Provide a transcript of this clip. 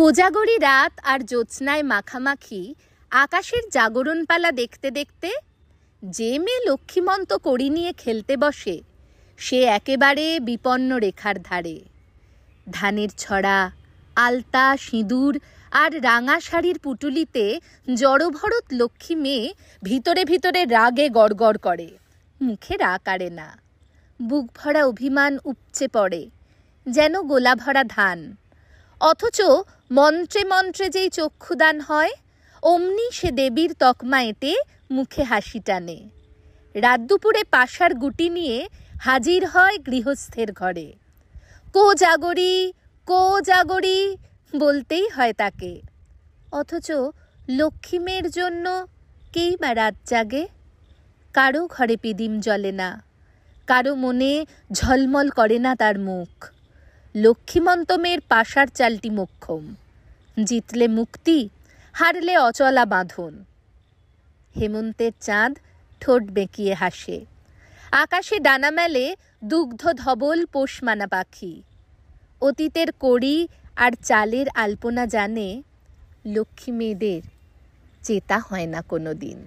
কোজাগরী রাত আর জ্যোৎস্নায় মাখামাখি আকাশের জাগরণপালা দেখতে দেখতে যে মেয়ে লক্ষ্মীমন্ত কড়ি নিয়ে খেলতে বসে সে একেবারে বিপন্ন রেখার ধারে। ধানের ছড়া, আলতা, সিঁদুর আর রাঙা শাড়ির পুটুলিতে জড়ভরত লক্ষ্মী মেয়ে ভিতরে ভিতরে রাগে গড়গড় করে, মুখে রাগ আড়ে না। বুক ভরা অভিমান উপচে পড়ে যেন গোলা ভরা ধান। অথচ মন্ত্রে মন্ত্রে যেই চক্ষুদান হয় অমনি সে দেবীর তকমা এঁটে মুখে হাসি টানে। রাত দুপুরে পাশার গুটি নিয়ে হাজির হয় গৃহস্থের ঘরে। কোজাগরী কোজাগরী বলতেই হয় তাকে। অথচ লক্ষ্মী মেয়ের জন্য কেই বা রাত জাগে? কারো ঘরে পিদিম জ্বলে না, কারো মনে ঝলমল করে না তার মুখ। লক্ষ্মীমন্ত মেয়ের পাশার চালটি মোক্ষম, জিতলে মুক্তি, হারলে অচলা বাঁধন। হেমন্তের চাঁদ ঠোঁট বেঁকিয়ে হাসে, আকাশে ডানা মেলে দুগ্ধ ধবল পোষমানা পাখি। অতীতের কড়ি আর চালের আলপনা জানে লক্ষ্মী মেয়েদের চেতা হয় না কোনো দিন।